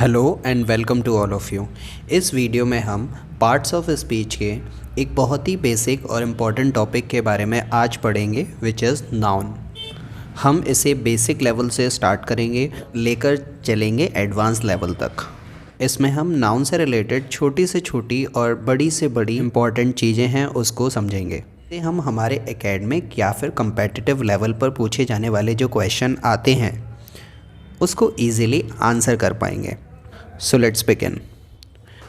Hello and welcome to all of you. इस video में हम पार्ट्स ऑफ स्पीच के एक बहुत ही बेसिक और इम्पॉर्टेंट टॉपिक के बारे में आज पढ़ेंगे विच इज़ नाउन। हम इसे बेसिक लेवल से स्टार्ट करेंगे, लेकर चलेंगे एडवांस लेवल तक। इसमें हम नाउन से रिलेटेड छोटी से छोटी और बड़ी से बड़ी इम्पॉर्टेंट चीज़ें हैं उसको समझेंगे। हम हमारे एकेडमिक या फिर कम्पेटिटिव लेवल पर पूछे जाने वाले जो क्वेश्चन आते हैं उसको ईज़िली आंसर कर पाएंगे। सो लेट्स बिगिन।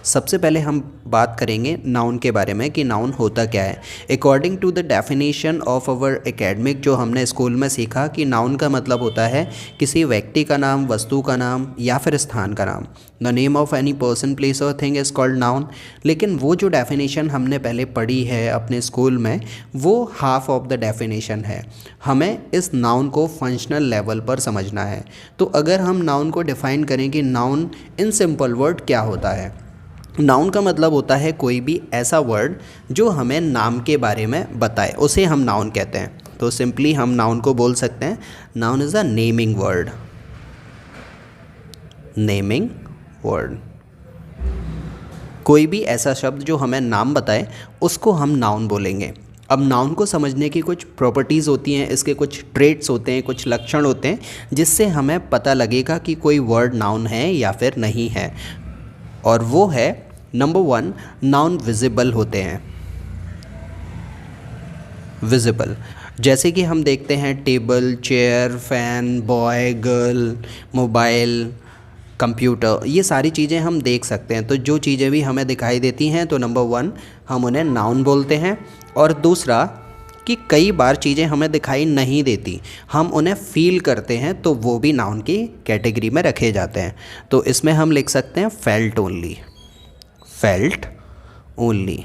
सबसे पहले हम बात करेंगे नाउन के बारे में कि नाउन होता क्या है। According to the definition of our academic, जो हमने स्कूल में सीखा कि नाउन का मतलब होता है किसी व्यक्ति का नाम, वस्तु का नाम या फिर स्थान का नाम। The name of any person, place और थिंग इज़ कॉल्ड नाउन। लेकिन वो जो डेफिनेशन हमने पहले पढ़ी है अपने स्कूल में, वो हाफ ऑफ द डेफिनेशन है। हमें इस नाउन को फंक्शनल लेवल पर समझना है। तो अगर हम नाउन को डिफ़ाइन करें कि नाउन इन सिंपल वर्ड क्या होता है। नाउन का मतलब होता है कोई भी ऐसा वर्ड जो हमें नाम के बारे में बताए, उसे हम नाउन कहते हैं। तो सिंपली हम नाउन को बोल सकते हैं noun is a naming word. Naming word, कोई भी ऐसा शब्द जो हमें नाम बताए उसको हम नाउन बोलेंगे। अब नाउन को समझने की कुछ प्रॉपर्टीज़ होती हैं, इसके कुछ ट्रेट्स होते हैं, कुछ लक्षण होते हैं जिससे हमें पता लगेगा कि कोई वर्ड नाउन है या फिर नहीं है। और वो है नंबर 1, नाउन विजिबल होते हैं। विजिबल, जैसे कि हम देखते हैं table, chair, fan, boy, girl, mobile, computer, ये सारी चीज़ें हम देख सकते हैं। तो जो चीज़ें भी हमें दिखाई देती हैं तो नंबर 1 हम उन्हें नाउन बोलते हैं। और दूसरा कि कई बार चीज़ें हमें दिखाई नहीं देती, हम उन्हें फील करते हैं, तो वो भी नाउन की कैटेगरी में रखे जाते हैं। तो इसमें हम लिख सकते हैं फेल्ट ओनली। फेल्ट ओनली,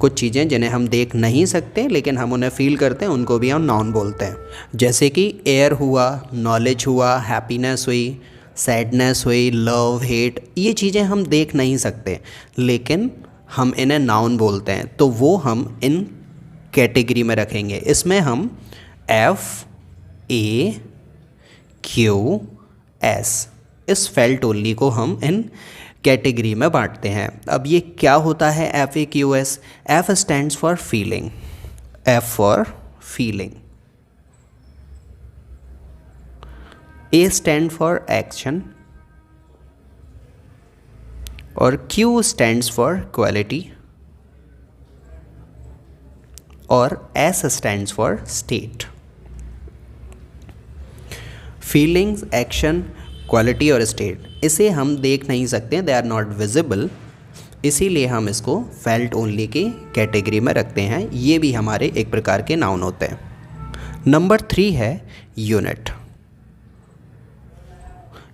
कुछ चीज़ें जिन्हें हम देख नहीं सकते लेकिन हम उन्हें फील करते हैं, उनको भी हम नाउन बोलते हैं। जैसे कि एयर हुआ, नॉलेज हुआ, हैप्पीनेस हुई, सैडनेस हुई, लव, हेट, ये चीज़ें हम देख नहीं सकते लेकिन हम इन्हें नाउन बोलते हैं। तो वो हम इन कैटेगरी में रखेंगे। इसमें हम FAQS, इस फेल्ट ओनली को हम इन कैटेगरी में बांटते हैं। अब ये क्या होता है FAQS? F stands for feeling, F for feeling, A stand for action और Q स्टैंड्स फॉर क्वालिटी और S stands for state. Feelings, action, quality और स्टेट, इसे हम देख नहीं सकते, दे आर नॉट विजिबल, इसीलिए हम इसको फेल्ट ओनली की कैटेगरी में रखते हैं। ये भी हमारे एक प्रकार के नाउन होते हैं। नंबर 3 है यूनिट।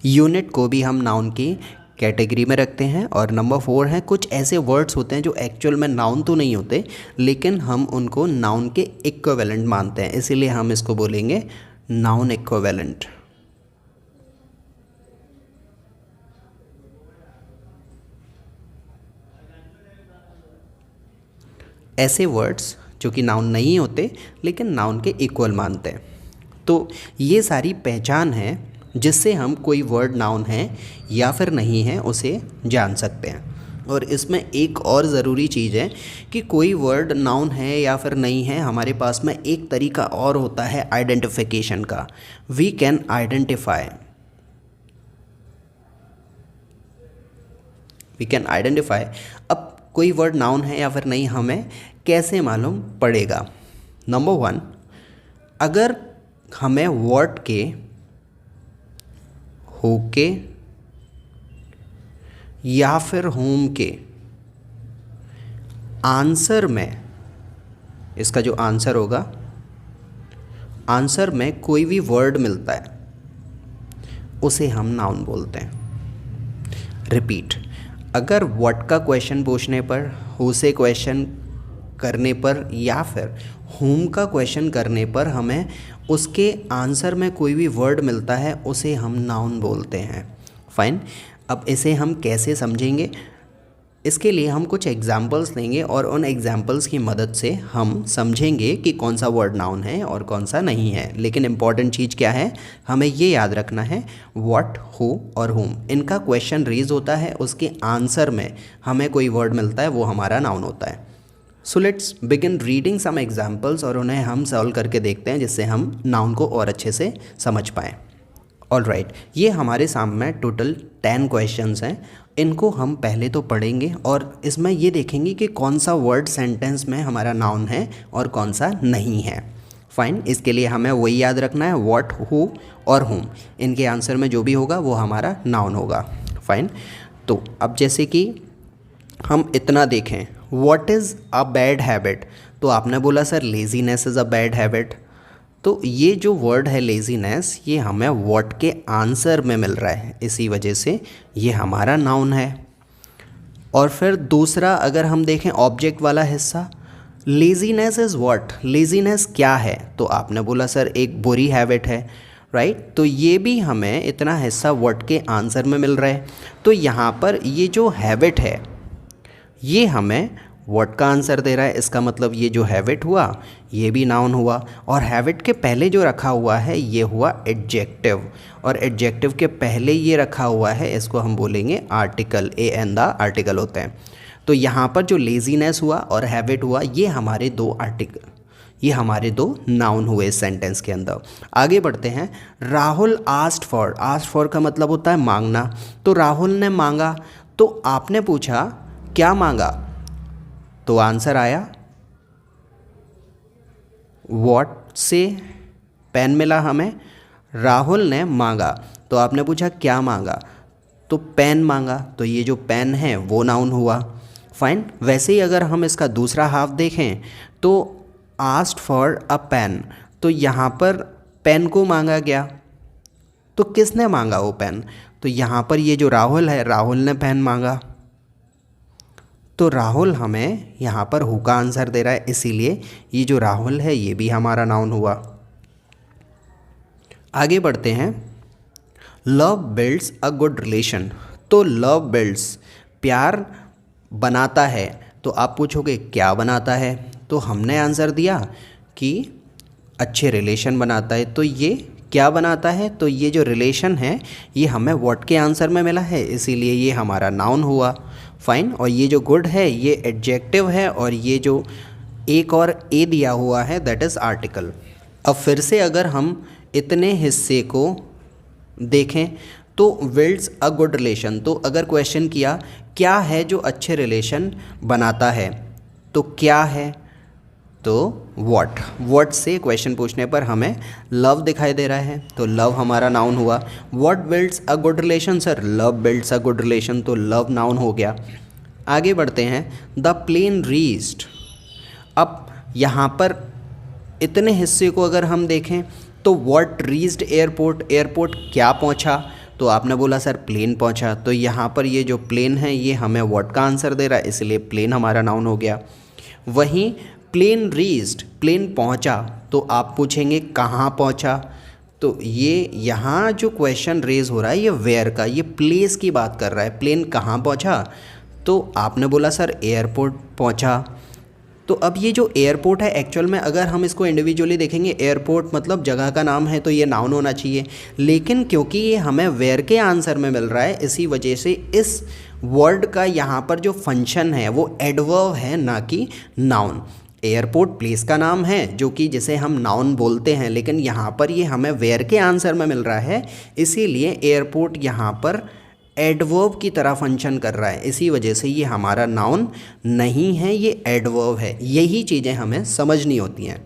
यूनिट को भी हम नाउन की कैटेगरी में रखते हैं। और नंबर 4 है कुछ ऐसे वर्ड्स होते हैं जो एक्चुअल में नाउन तो नहीं होते लेकिन हम उनको नाउन के इक्विवेलेंट मानते हैं, इसीलिए हम इसको बोलेंगे नाउन इक्विवेलेंट। ऐसे वर्ड्स जो कि नाउन नहीं होते लेकिन नाउन के इक्वल मानते हैं। तो ये सारी पहचान है जिससे हम कोई वर्ड नाउन है या फिर नहीं है उसे जान सकते हैं। और इसमें एक और ज़रूरी चीज़ है कि कोई वर्ड नाउन है या फिर नहीं है, हमारे पास में एक तरीका और होता है आइडेंटिफिकेशन का। We can identify, we can identify. अब कोई वर्ड नाउन है या फिर नहीं हमें कैसे मालूम पड़ेगा? नंबर 1, अगर हमें व्हाट के, होके या फिर होम के आंसर में, इसका जो आंसर होगा, आंसर में कोई भी वर्ड मिलता है उसे हम नाउन बोलते हैं। रिपीट, अगर व्हाट का क्वेश्चन पूछने पर, हु से क्वेश्चन करने पर या फिर होम का क्वेश्चन करने पर हमें उसके आंसर में कोई भी वर्ड मिलता है उसे हम नाउन बोलते हैं। फाइन, अब इसे हम कैसे समझेंगे? इसके लिए हम कुछ एग्जाम्पल्स लेंगे और उन एग्जाम्पल्स की मदद से हम समझेंगे कि कौन सा वर्ड नाउन है और कौन सा नहीं है। लेकिन इम्पॉर्टेंट चीज़ क्या है, हमें ये याद रखना है, व्हाट, हु और हुम, इनका क्वेश्चन रेज होता है, उसके आंसर में हमें कोई वर्ड मिलता है, वो हमारा नाउन होता है। So let's begin reading some examples और उन्हें हम सॉल्व करके देखते हैं, जिससे हम नाउन को और अच्छे से समझ पाएँ। ऑल राइट, ये हमारे सामने टोटल 10 क्वेश्चंस हैं। इनको हम पहले तो पढ़ेंगे और इसमें ये देखेंगे कि कौन सा वर्ड सेंटेंस में हमारा नाउन है और कौन सा नहीं है। फाइन, इसके लिए हमें वही याद रखना है, व्हाट, हु और हुम, इनके आंसर में जो भी होगा वो हमारा नाउन होगा। फाइन, तो अब जैसे कि हम इतना देखें, what is a bad habit, तो आपने बोला sir laziness is a bad habit. तो ये जो वर्ड है लेजीनेस, ये हमें व्हाट के आंसर में मिल रहा है, इसी वजह से ये हमारा नाउन है। और फिर दूसरा अगर हम देखें ऑब्जेक्ट वाला हिस्सा, लेजीनेस इज़ व्हाट, लेजीनेस क्या है, तो आपने बोला सर एक बुरी हैबिट है, राइट। तो ये भी हमें इतना हिस्सा व्हाट के आंसर में मिल रहा है। तो यहाँ पर ये जो हैबिट है ये हमें व्हाट का आंसर दे रहा है, इसका मतलब ये जो हैबिट हुआ ये भी नाउन हुआ। और हैबिट के पहले जो रखा हुआ है ये हुआ एडजेक्टिव, और एडजेक्टिव के पहले ये रखा हुआ है, इसको हम बोलेंगे article, a an the article होते हैं। तो यहाँ पर जो लेजीनेस हुआ और हैबिट हुआ, ये हमारे दो आर्टिकल, ये हमारे दो नाउन हुए इस सेंटेंस के अंदर। आगे बढ़ते हैं, Rahul asked for, asked for का मतलब होता है मांगना। तो राहुल ने मांगा, तो आपने पूछा क्या मांगा, तो आंसर आया व्हाट से पेन मिला हमें, राहुल ने मांगा, तो आपने पूछा क्या मांगा, तो पेन मांगा, तो ये जो पेन है वो नाउन हुआ। फाइन, वैसे ही अगर हम इसका दूसरा हाफ देखें तो आस्क्ड फॉर अ पेन, तो यहाँ पर पेन को मांगा गया, तो किसने मांगा वो पेन, तो यहाँ पर ये जो राहुल है, राहुल ने पेन मांगा, तो राहुल हमें यहाँ पर हु का आंसर दे रहा है, इसीलिए ये जो राहुल है ये भी हमारा नाउन हुआ। आगे बढ़ते हैं, love builds a good relation, तो लव बिल्ड्स प्यार बनाता है, तो आप पूछोगे क्या बनाता है, तो हमने आंसर दिया कि अच्छे रिलेशन बनाता है। तो ये क्या बनाता है, तो ये जो रिलेशन है ये हमें व्हाट के आंसर में मिला है, इसीलिए ये हमारा नाउन हुआ। फाइन, और ये जो गुड है ये एडजेक्टिव है, और ये जो एक और ए दिया हुआ है दैट इज़ आर्टिकल। अब फिर से अगर हम इतने हिस्से को देखें तो बिल्ड्स अ गुड रिलेशन, तो अगर क्वेश्चन किया क्या है जो अच्छे रिलेशन बनाता है, तो क्या है, तो व्हाट, व्हाट से क्वेश्चन पूछने पर हमें लव दिखाई दे रहा है, तो लव हमारा नाउन हुआ। What builds a good relation, sir love builds a good relation, तो लव नाउन हो गया। आगे बढ़ते हैं, द प्लेन रीच्ड, अब यहाँ पर इतने हिस्से को अगर हम देखें तो व्हाट रीच्ड एयरपोर्ट, एयरपोर्ट क्या पहुँचा, तो आपने बोला सर प्लेन पहुँचा, तो यहाँ पर ये जो प्लेन है ये हमें व्हाट का आंसर दे रहा है, इसलिए प्लेन हमारा नाउन हो गया। वहीं प्लेन रीच्ड, प्लेन पहुंचा, तो आप पूछेंगे कहाँ पहुंचा, तो ये यहाँ जो क्वेश्चन रेज हो रहा है ये वेयर का, ये प्लेस की बात कर रहा है, प्लेन कहाँ पहुंचा, तो आपने बोला सर एयरपोर्ट पहुंचा। तो अब ये जो एयरपोर्ट है एक्चुअल में अगर हम इसको इंडिविजुअली देखेंगे, एयरपोर्ट मतलब जगह का नाम है, तो ये नाउन होना चाहिए, लेकिन क्योंकि ये हमें वेयर के आंसर में मिल रहा है, इसी वजह से इस वर्ड का यहाँ पर जो फंक्शन है वो एडवर्ब है, ना कि नाउन। एयरपोर्ट प्लेस का नाम है जो कि जिसे हम नाउन बोलते हैं, लेकिन यहाँ पर ये हमें वेयर के आंसर में मिल रहा है, इसीलिए एयरपोर्ट यहाँ पर एडवर्ब की तरह फंक्शन कर रहा है, इसी वजह से ये हमारा नाउन नहीं है, ये एडवर्ब है। यही चीज़ें हमें समझनी होती हैं।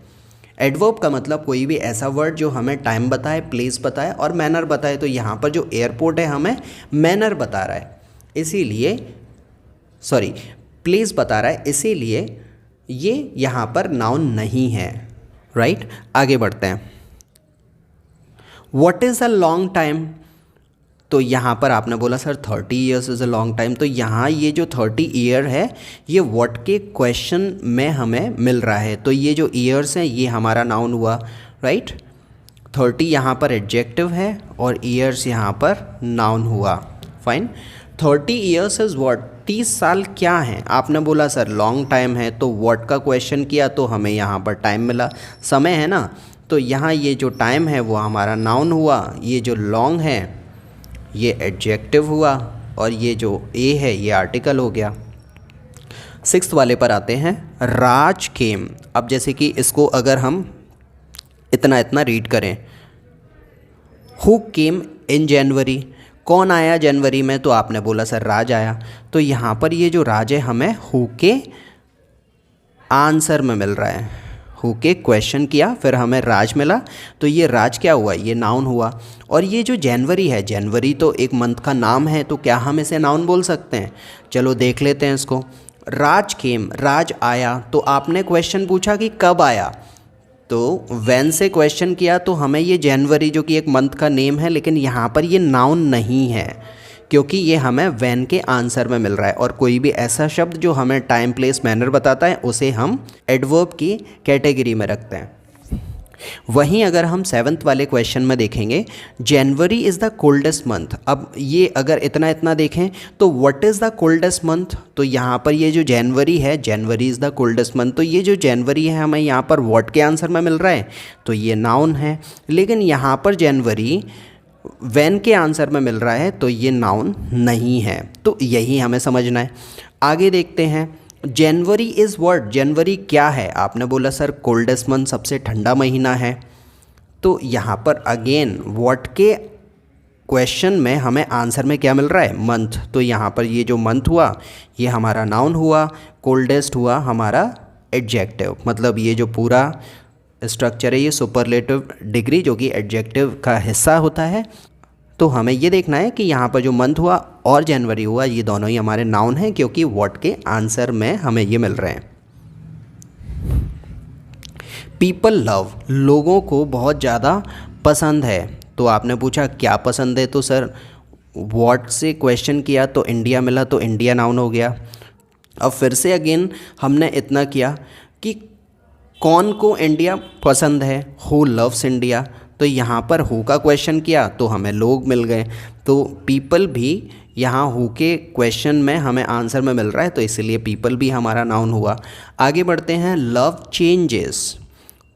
एडवर्ब का मतलब कोई भी ऐसा वर्ड जो हमें टाइम बताए, प्लेस बताए और मैनर बताए, तो यहाँ पर जो एयरपोर्ट है हमें मैनर बता रहा है, इसीलिए प्लेस बता रहा है, इसीलिए ये यहाँ पर नाउन नहीं है, राइट। आगे बढ़ते हैं, what is a long time, तो यहाँ पर आपने बोला sir 30 years is a long time, तो यहाँ ये जो 30 ईयर है ये व्हाट के क्वेश्चन में हमें मिल रहा है, तो ये जो ईयर्स हैं ये हमारा नाउन हुआ, राइट। 30 यहाँ पर एडजेक्टिव है और ईयर्स यहाँ पर नाउन हुआ। फाइन, 30 ईयर्स इज़ व्हाट, 30 साल क्या हैं? आपने बोला सर लॉन्ग टाइम है, तो व्हाट का क्वेश्चन किया तो हमें यहाँ पर टाइम मिला, समय है ना। तो यहाँ ये जो टाइम है वो हमारा नाउन हुआ, ये जो लॉन्ग है ये एडजेक्टिव हुआ, और ये जो ए है ये आर्टिकल हो गया। 6th वाले पर आते हैं, राज केम। अब जैसे कि इसको अगर हम इतना इतना रीड करें, हु केम इन जनवरी, कौन आया जनवरी में? तो आपने बोला सर राज आया। तो यहाँ पर ये जो राज है हमें हु के आंसर में मिल रहा है, हु के क्वेश्चन किया फिर हमें राज मिला, तो ये राज क्या हुआ? ये नाउन हुआ। और ये जो जनवरी है, जनवरी तो एक मंथ का नाम है, तो क्या हम इसे नाउन बोल सकते हैं? चलो देख लेते हैं इसको। राज केम, राज आया, तो आपने क्वेश्चन पूछा कि कब आया, तो वैन से क्वेश्चन किया, तो हमें ये जनवरी जो कि एक मंथ का नेम है, लेकिन यहाँ पर ये नाउन नहीं है क्योंकि ये हमें वैन के आंसर में मिल रहा है। और कोई भी ऐसा शब्द जो हमें टाइम प्लेस मैनर बताता है उसे हम एडवर्ब की कैटेगरी में रखते हैं। वहीं अगर हम 7th वाले क्वेश्चन में देखेंगे, जनवरी इज़ द कोल्डेस्ट मंथ। अब ये अगर इतना इतना देखें तो what is the coldest month, तो यहाँ पर ये जो जनवरी है, जनवरी इज़ द कोल्डेस्ट मंथ, तो ये जो जनवरी है हमें यहाँ पर व्हाट के आंसर में मिल रहा है, तो ये नाउन है। लेकिन यहाँ पर जनवरी वैन के आंसर में मिल रहा है, तो ये नाउन नहीं है। तो यही हमें समझना है। आगे देखते हैं, जनवरी इज़ व्हाट, जनवरी क्या है? आपने बोला सर कोल्डेस्ट मंथ, सबसे ठंडा महीना है। तो यहाँ पर अगेन व्हाट के क्वेश्चन में हमें आंसर में क्या मिल रहा है? मंथ। तो यहाँ पर ये जो मंथ हुआ ये हमारा नाउन हुआ, कोल्डेस्ट हुआ हमारा एडजेक्टिव। मतलब ये जो पूरा स्ट्रक्चर है ये सुपरलेटिव डिग्री जो कि एडजेक्टिव का हिस्सा होता है। तो हमें ये देखना है कि यहाँ पर जो मंथ हुआ और जनवरी हुआ ये दोनों ही हमारे नाउन हैं, क्योंकि व्हाट के आंसर में हमें ये मिल रहे हैं। पीपल लव, लोगों को बहुत ज़्यादा पसंद है। तो आपने पूछा क्या पसंद है, तो सर व्हाट से क्वेश्चन किया तो इंडिया मिला, तो इंडिया नाउन हो गया। अब फिर से अगेन हमने इतना किया कि कौन को इंडिया पसंद है, हु लव्स इंडिया, तो यहाँ पर हु का क्वेश्चन किया तो हमें लोग मिल गए। तो पीपल भी यहाँ हु के क्वेश्चन में हमें आंसर में मिल रहा है, तो इसलिए पीपल भी हमारा नाउन हुआ। आगे बढ़ते हैं, लव चेंजेस,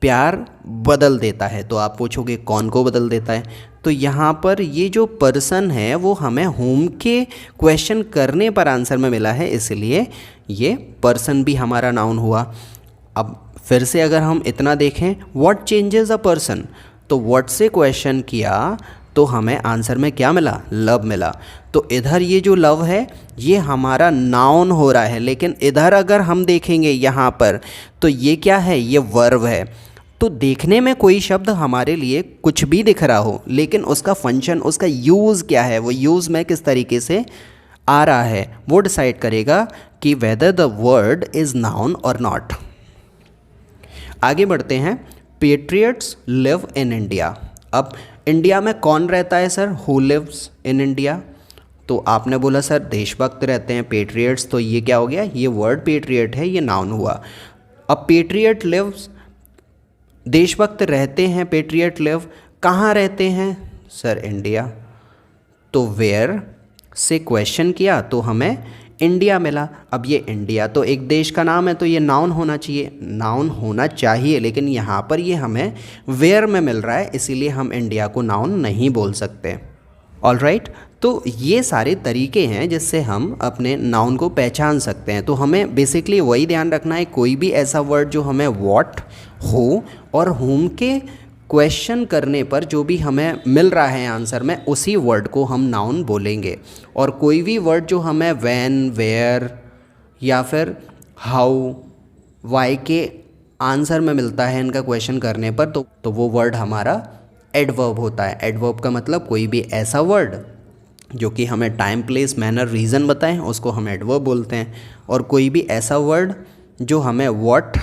प्यार बदल देता है। तो आप पूछोगे कौन को बदल देता है, तो यहाँ पर ये जो पर्सन है वो हमें होम के क्वेश्चन करने पर आंसर में मिला है, इसलिए ये पर्सन भी हमारा नाउन हुआ। अब फिर से अगर हम इतना देखें, व्हाट चेंजेस अ पर्सन, तो व्हाट से क्वेश्चन किया तो हमें आंसर में क्या मिला? लव मिला। तो इधर ये जो लव है ये हमारा नाउन हो रहा है, लेकिन इधर अगर हम देखेंगे यहाँ पर तो ये क्या है? ये वर्ब है। तो देखने में कोई शब्द हमारे लिए कुछ भी दिख रहा हो, लेकिन उसका फंक्शन, उसका यूज़ क्या है, वो यूज़ में किस तरीके से आ रहा है, वो डिसाइड करेगा कि whether the word is noun और नॉट। आगे बढ़ते हैं, पेट्रियट्स लिव इन इंडिया। अब इंडिया में कौन रहता है sir? Who lives in India. तो आपने बोला सर देशभक्त रहते हैं पेट्रियट्स, तो ये क्या हो गया? ये वर्ड पेट्रियट है, ये नाउन हुआ। अब पेट्रियट लिव्स, देशभक्त रहते हैं, पेट्रियट लिव, कहाँ रहते हैं सर? इंडिया। तो वेयर से क्वेश्चन किया तो हमें इंडिया मिला। अब ये इंडिया तो एक देश का नाम है, तो ये नाउन होना चाहिए, नाउन होना चाहिए, लेकिन यहाँ पर ये हमें वेयर में मिल रहा है, इसीलिए हम इंडिया को नाउन नहीं बोल सकते। ऑल राइट, तो ये सारे तरीके हैं जिससे हम अपने नाउन को पहचान सकते हैं। तो हमें बेसिकली वही ध्यान रखना है, कोई भी ऐसा वर्ड जो हमें व्हाट, हु और हुम के क्वेश्चन करने पर जो भी हमें मिल रहा है आंसर में, उसी वर्ड को हम नाउन बोलेंगे। और कोई भी वर्ड जो हमें व्हेन, वेयर या फिर हाउ, वाई के आंसर में मिलता है इनका क्वेश्चन करने पर, तो वो वर्ड हमारा एडवर्ब होता है। एडवर्ब का मतलब कोई भी ऐसा वर्ड जो कि हमें टाइम, प्लेस, मैनर, रीज़न बताएं, उसको हम एडवर्ब बोलते हैं। और कोई भी ऐसा वर्ड जो हमें व्हाट,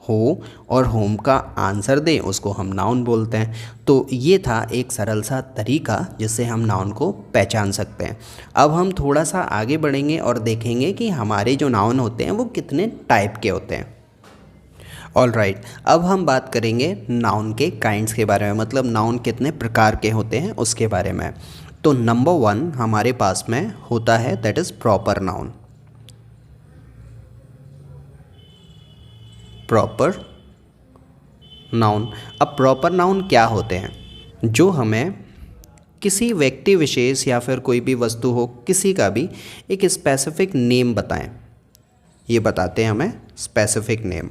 हो और होम का आंसर दे, उसको हम नाउन बोलते हैं। तो ये था एक सरल सा तरीका जिससे हम नाउन को पहचान सकते हैं। अब हम थोड़ा सा आगे बढ़ेंगे और देखेंगे कि हमारे जो नाउन होते हैं वो कितने टाइप के होते हैं। ऑल राइट, अब हम बात करेंगे नाउन के काइंड्स के बारे में, मतलब नाउन कितने प्रकार के होते हैं उसके बारे में। तो नंबर 1 हमारे पास में होता है that is proper noun. Proper noun. अब प्रॉपर नाउन क्या होते हैं? जो हमें किसी व्यक्ति विशेष या फिर कोई भी वस्तु हो, किसी का भी एक स्पेसिफिक नेम बताएं, ये बताते हैं हमें स्पेसिफिक नेम।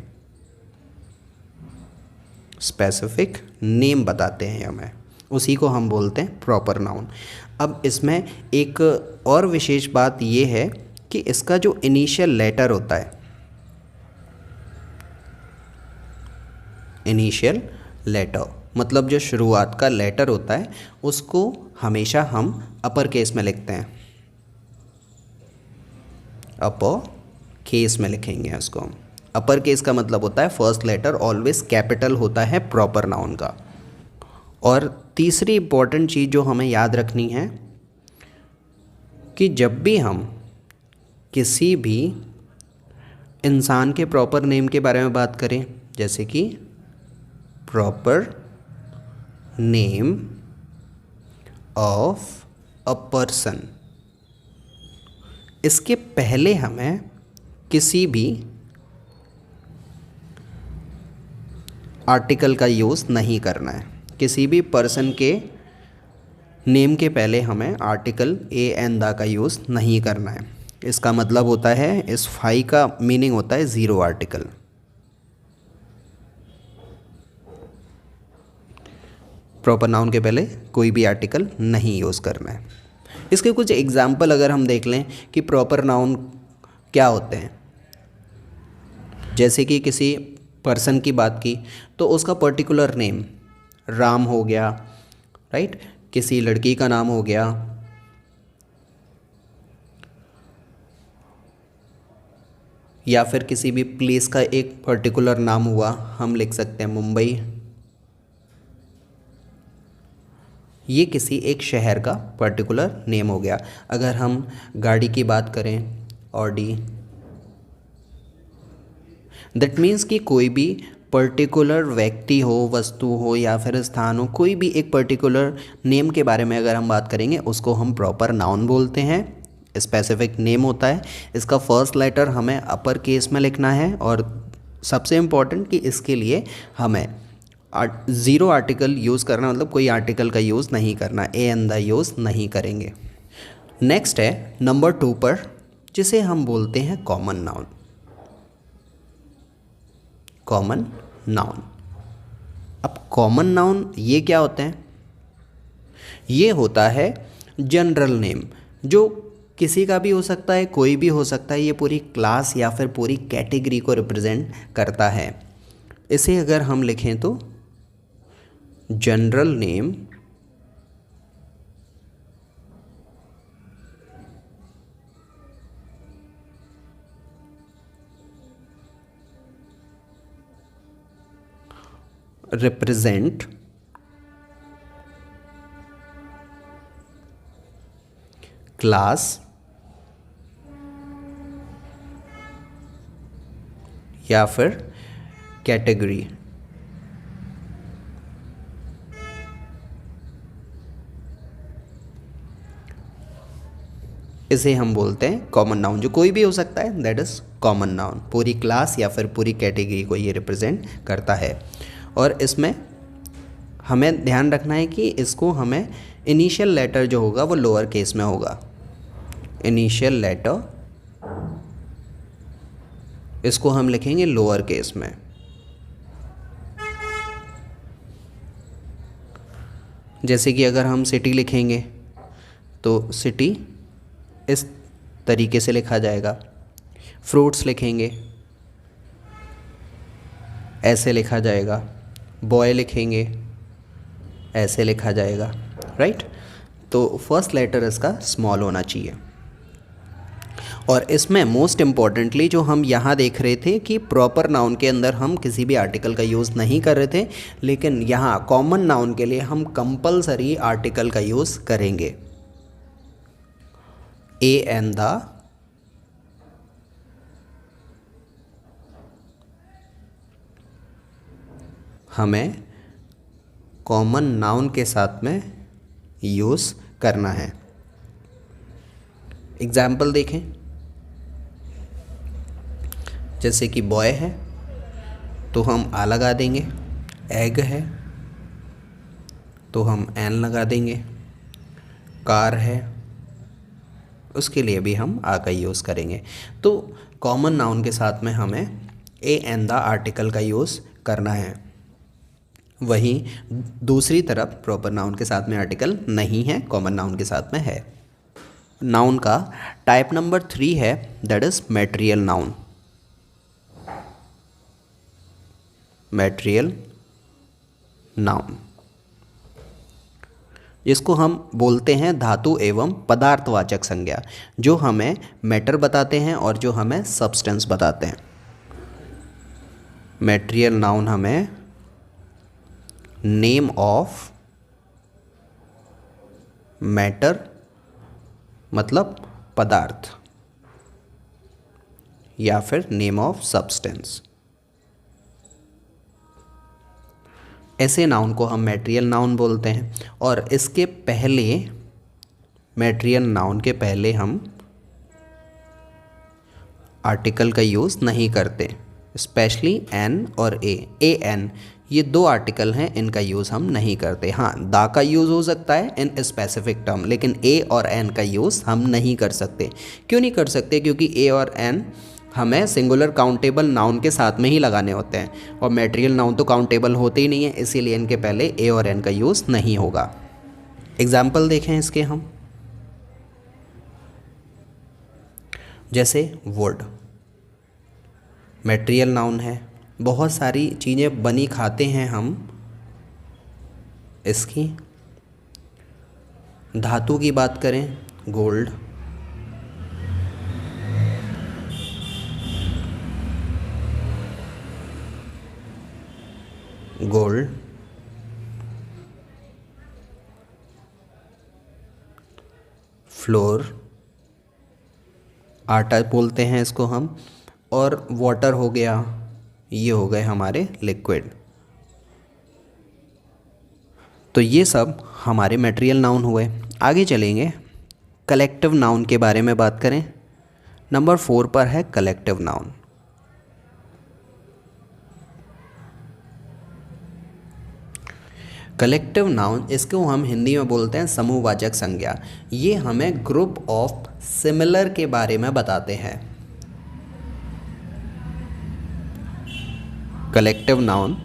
स्पेसिफिक नेम बताते हैं हमें, उसी को हम बोलते हैं प्रॉपर नाउन। अब इसमें एक और विशेष बात ये है कि इसका जो इनिशियल लेटर होता है, इनिशियल लेटर मतलब जो शुरुआत का लेटर होता है, उसको हमेशा हम अपर केस में लिखते हैं। अपर केस में लिखेंगे उसको हम। अपर केस का मतलब होता है फर्स्ट लेटर ऑलवेज कैपिटल होता है प्रॉपर नाउन का। और तीसरी इंपॉर्टेंट चीज़ जो हमें याद रखनी है कि जब भी हम किसी भी इंसान के प्रॉपर नेम के बारे में बात करें, जैसे कि proper name of a person, इसके पहले हमें किसी भी आर्टिकल का यूज़ नहीं करना है। किसी भी पर्सन के नेम के पहले हमें आर्टिकल ए एन दा का यूज़ नहीं करना है। इसका मतलब होता है, इस फाई का मीनिंग होता है ज़ीरो आर्टिकल। प्रॉपर नाउन के पहले कोई भी आर्टिकल नहीं यूज़ करना है। इसके कुछ एग्जाम्पल अगर हम देख लें कि प्रॉपर नाउन क्या होते हैं, जैसे कि किसी पर्सन की बात की तो उसका पर्टिकुलर नेम राम हो गया, राइट। किसी लड़की का नाम हो गया, या फिर किसी भी प्लेस का एक पर्टिकुलर नाम हुआ, हम लिख सकते हैं मुंबई। ये किसी एक शहर का पर्टिकुलर नेम हो गया। अगर हम गाड़ी की बात करें, ऑडी, दैट मीन्स कि कोई भी पर्टिकुलर व्यक्ति हो, वस्तु हो या फिर स्थान हो, कोई भी एक पर्टिकुलर नेम के बारे में अगर हम बात करेंगे उसको हम प्रॉपर नाउन बोलते हैं। स्पेसिफिक नेम होता है, इसका फर्स्ट लेटर हमें अपर केस में लिखना है, और सबसे इम्पॉर्टेंट कि इसके लिए हमें ज़ीरो आर्टिकल यूज़ करना, मतलब कोई आर्टिकल का यूज़ नहीं करना, ए एन दा यूज़ नहीं करेंगे। नेक्स्ट है नंबर 2 पर, जिसे हम बोलते हैं कॉमन नाउन। Common noun. अब कॉमन नाउन ये क्या होते हैं? ये होता है जनरल नेम, जो किसी का भी हो सकता है, कोई भी हो सकता है। ये पूरी क्लास या फिर पूरी कैटेगरी को रिप्रेजेंट करता है। इसे अगर हम लिखें तो जनरल नेम रिप्रेजेंट क्लास या फिर कैटेगरी। इसे हम बोलते हैं कॉमन नाउन, जो कोई भी हो सकता है, दैट इज़ कॉमन नाउन। पूरी क्लास या फिर पूरी कैटेगरी को ये रिप्रेजेंट करता है। और इसमें हमें ध्यान रखना है कि इसको हमें इनिशियल लेटर जो होगा वो लोअर केस में होगा। इनिशियल लेटर इसको हम लिखेंगे लोअर केस में। जैसे कि अगर हम सिटी लिखेंगे तो सिटी इस तरीके से लिखा जाएगा। फ्रूट्स लिखेंगे ऐसे लिखा जाएगा। बॉय लिखेंगे ऐसे लिखा जाएगा, राइट। तो फर्स्ट लेटर इसका स्मॉल होना चाहिए। और इसमें मोस्ट इम्पॉर्टेंटली जो हम यहाँ देख रहे थे कि प्रॉपर नाउन के अंदर हम किसी भी आर्टिकल का यूज़ नहीं कर रहे थे, लेकिन यहाँ कॉमन नाउन के लिए हम कंपलसरी आर्टिकल का यूज़ करेंगे। ए एन द, हमें कॉमन नाउन के साथ में यूज़ करना है। एग्जाम्पल देखें, जैसे कि बॉय है तो हम आ लगा देंगे, एग है तो हम एन लगा देंगे, कार है उसके लिए भी हम आ का यूज़ करेंगे। तो कॉमन नाउन के साथ में हमें ए एन द आर्टिकल का यूज़ करना है। वहीं दूसरी तरफ प्रॉपर नाउन के साथ में आर्टिकल नहीं है, कॉमन नाउन के साथ में है। नाउन का टाइप नंबर 3 है, that is material noun. Material noun, जिसको हम बोलते हैं धातु एवं पदार्थवाचक संज्ञा, जो हमें मैटर बताते हैं और जो हमें सब्सटेंस बताते हैं। मैटेरियल नाउन हमें नेम ऑफ मैटर मतलब पदार्थ या फिर नेम ऑफ सब्सटेंस, ऐसे नाउन को हम मैटेरियल नाउन बोलते हैं। और इसके पहले, मैटेरियल नाउन के पहले हम आर्टिकल का यूज़ नहीं करते, स्पेशली एन और ए एन, ये दो आर्टिकल हैं, इनका यूज़ हम नहीं करते। हाँ, दा का यूज़ हो सकता है इन स्पेसिफिक टर्म, लेकिन ए और एन का यूज़ हम नहीं कर सकते। क्यों नहीं कर सकते? क्योंकि ए और एन हमें सिंगुलर काउंटेबल नाउन के साथ में ही लगाने होते हैं और मैटेरियल नाउन तो काउंटेबल होते ही नहीं है, इसीलिए इनके पहले ए और एन का यूज़ नहीं होगा। एग्जाम्पल देखें इसके हम, जैसे वुड, मैटेरियल नाउन है, बहुत सारी चीज़ें बनी खाते हैं हम इसकी। धातु की बात करें, गोल्ड, गोल्ड, फ्लोर, आटा बोलते हैं इसको हम, और वाटर हो गया, ये हो गए हमारे लिक्विड। तो ये सब हमारे मैटेरियल नाउन हुए। आगे चलेंगे, कलेक्टिव नाउन के बारे में बात करें। नंबर 4 पर है कलेक्टिव नाउन। कलेक्टिव नाउन, इसको हम हिंदी में बोलते हैं समूहवाचक संज्ञा। ये हमें ग्रुप ऑफ सिमिलर के बारे में बताते हैं। Collective noun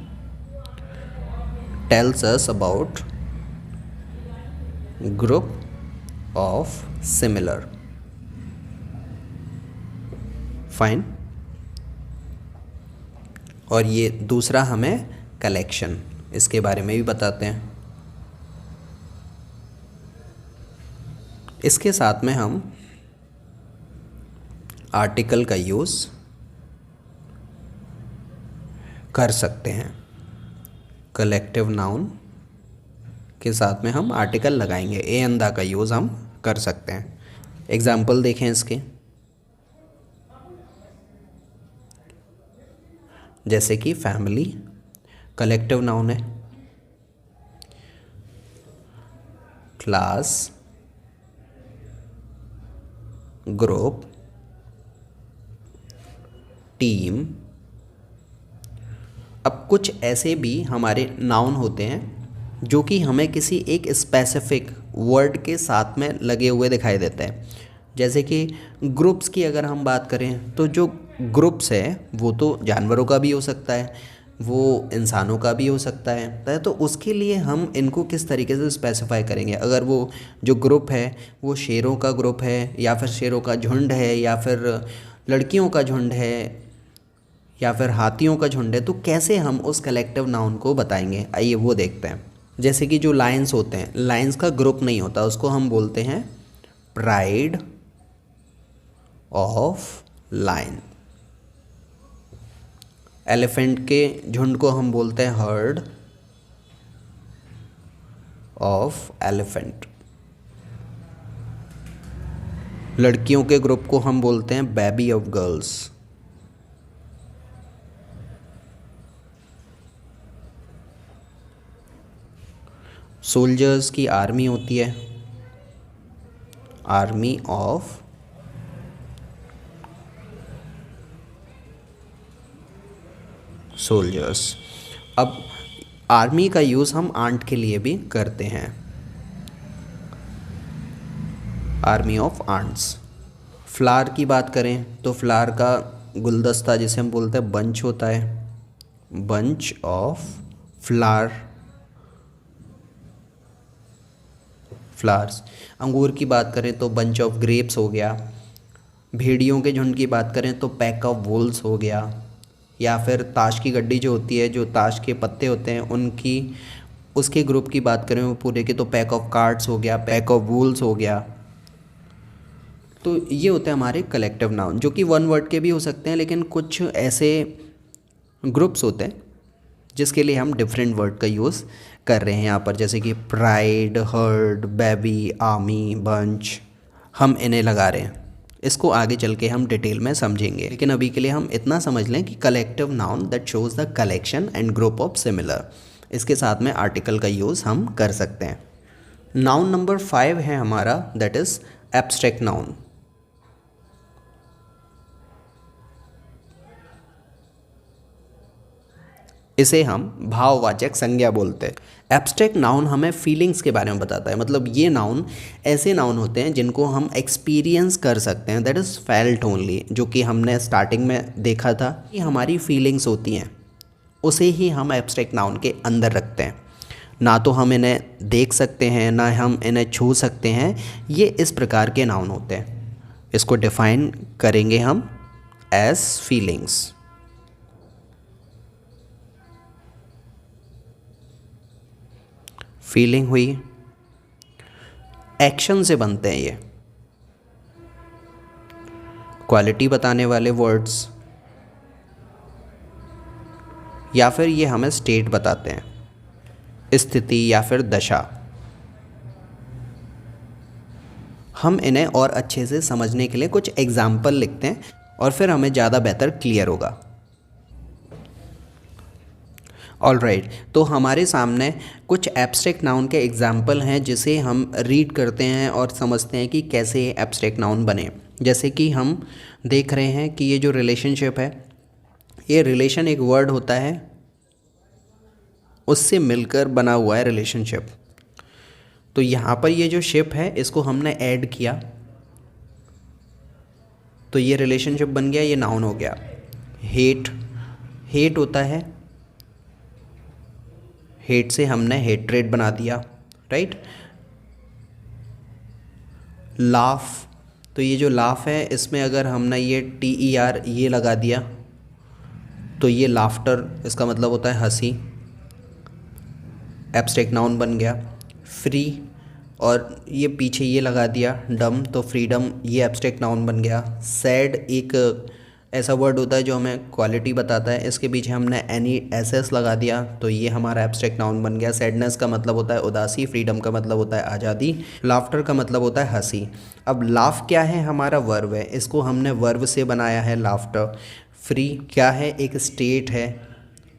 tells us about group of similar. Fine. और ये दूसरा हमें कलेक्शन, इसके बारे में भी बताते हैं। इसके साथ में हम आर्टिकल का यूज़ कर सकते हैं। कलेक्टिव नाउन के साथ में हम आर्टिकल लगाएंगे, ए अंदा का यूज़ हम कर सकते हैं। एग्जाम्पल देखें इसके, जैसे कि फैमिली कलेक्टिव नाउन है, क्लास, ग्रुप, टीम। अब कुछ ऐसे भी हमारे नाउन होते हैं जो कि हमें किसी एक स्पेसिफिक वर्ड के साथ में लगे हुए दिखाई देते हैं। जैसे कि ग्रुप्स की अगर हम बात करें तो जो ग्रुप्स है वो तो जानवरों का भी हो सकता है, वो इंसानों का भी हो सकता है, तो उसके लिए हम इनको किस तरीके से स्पेसिफाई करेंगे। अगर वो जो ग्रुप है वो शेरों का ग्रुप है या फिर शेरों का झुंड है या फिर लड़कियों का झुंड है या फिर हाथियों का झुंड है, तो कैसे हम उस कलेक्टिव नाउन को बताएंगे, आइए वो देखते हैं। जैसे कि जो लायंस होते हैं, लायंस का ग्रुप नहीं होता, उसको हम बोलते हैं प्राइड ऑफ लायन। एलिफेंट के झुंड को हम बोलते हैं हर्ड ऑफ एलिफेंट। लड़कियों के ग्रुप को हम बोलते हैं बेबी ऑफ गर्ल्स। सोल्जर्स की आर्मी होती है आर्मी ऑफ सोल्जर्स। अब आर्मी का यूज़ हम आंट के लिए भी करते हैं, आर्मी ऑफ आंट्स। फ्लावर की बात करें तो फ्लावर का गुलदस्ता जिसे हम बोलते हैं बंच होता है, बंच ऑफ फ्लावर, फ्लावर्स। अंगूर की बात करें तो बंच ऑफ ग्रेप्स हो गया। भेड़ियों के झुंड की बात करें तो पैक ऑफ वुल्स हो गया। या फिर ताश की गड्डी जो होती है, जो ताश के पत्ते होते हैं उनकी, उसके ग्रुप की बात करें वो पूरे के, तो पैक ऑफ कार्ड्स हो गया, पैक ऑफ वुल्स हो गया। तो ये होते हैं हमारे कलेक्टिव नाउन, जो कि वन वर्ड के भी हो सकते हैं, लेकिन कुछ ऐसे ग्रुप्स होते हैं जिसके लिए हम डिफरेंट वर्ड का यूज़ कर रहे हैं यहाँ पर, जैसे कि pride, heard, baby, army, bunch, हम इन्हें लगा रहे हैं। इसको आगे चल के हम डिटेल में समझेंगे, लेकिन अभी के लिए हम इतना समझ लें कि collective noun that shows the collection and group of similar, इसके साथ में आर्टिकल का यूज़ हम कर सकते हैं। नाउन नंबर 5 है हमारा, दैट इज़ एब्स्ट्रैक्ट नाउन। इसे हम भाववाचक संज्ञा बोलते हैं। एब्स्ट्रैक्ट नाउन हमें फीलिंग्स के बारे में बताता है, मतलब ये नाउन ऐसे नाउन होते हैं जिनको हम एक्सपीरियंस कर सकते हैं, दैट इज़ फेल्ट ओनली, जो कि हमने स्टार्टिंग में देखा था कि हमारी फीलिंग्स होती हैं, उसे ही हम एब्स्ट्रैक्ट नाउन के अंदर रखते हैं। ना तो हम इन्हें देख सकते हैं, ना हम इन्हें छू सकते हैं, ये इस प्रकार के नाउन होते हैं। इसको डिफाइन करेंगे हम एज फीलिंग्स। फीलिंग हुई, एक्शन से बनते हैं ये, क्वालिटी बताने वाले वर्ड्स, या फिर ये हमें स्टेट बताते हैं, स्थिति या फिर दशा। हम इन्हें और अच्छे से समझने के लिए कुछ एग्जाम्पल लिखते हैं और फिर हमें ज़्यादा बेहतर क्लियर होगा। ऑलराइट, तो हमारे सामने कुछ एब्स्ट्रैक्ट नाउन के एग्जाम्पल हैं जिसे हम रीड करते हैं और समझते हैं कि कैसे एब्स्ट्रैक्ट नाउन बने। जैसे कि हम देख रहे हैं कि ये जो रिलेशनशिप है, ये रिलेशन एक वर्ड होता है, उससे मिलकर बना हुआ है रिलेशनशिप। तो यहाँ पर ये जो शिप है इसको हमने ऐड किया तो ये रिलेशनशिप बन गया, ये नाउन हो गया। हेट, हेट होता है, हेट से हमने हेट्रेड बना दिया, राइट। लाफ, तो ये जो लाफ है इसमें अगर हमने ये TER ये लगा दिया तो ये लाफ्टर, इसका मतलब होता है हंसी, एब्स्ट्रैक्ट नाउन बन गया। फ्री, और ये पीछे ये लगा दिया डम, तो फ्रीडम, ये एब्स्ट्रैक्ट नाउन बन गया। सैड एक ऐसा वर्ड होता है जो हमें क्वालिटी बताता है, इसके पीछे हमने NESS लगा दिया तो ये हमारा एब्स्ट्रैक्ट नाउन बन गया। सैडनेस का मतलब होता है उदासी, फ्रीडम का मतलब होता है आज़ादी, लाफ्टर का मतलब होता है हंसी। अब लाफ क्या है, हमारा वर्ब है, इसको हमने वर्ब से बनाया है लाफ्टर। फ्री क्या है, एक स्टेट है,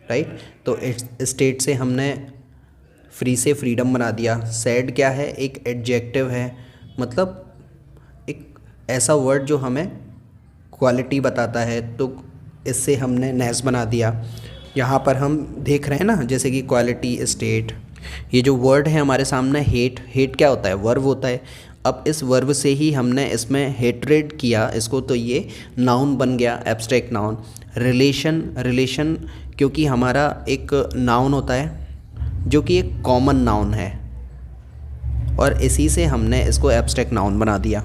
राइट, तो स्टेट से हमने फ्री से फ्रीडम बना दिया। सैड क्या है, एक एडजेक्टिव है, मतलब एक ऐसा वर्ड जो हमें क्वालिटी बताता है, तो इससे हमने नेस बना दिया। यहाँ पर हम देख रहे हैं ना, जैसे कि क्वालिटी, स्टेट, ये जो वर्ड है हमारे सामने हेट, हेट क्या होता है, वर्ब होता है। अब इस वर्ब से ही हमने इसमें हेट्रेड किया इसको, तो ये नाउन बन गया, एब्स्ट्रैक्ट नाउन। रिलेशन, रिलेशन क्योंकि हमारा एक नाउन होता है जो कि एक कॉमन नाउन है और इसी से हमने इसको एब्स्ट्रैक्ट नाउन बना दिया।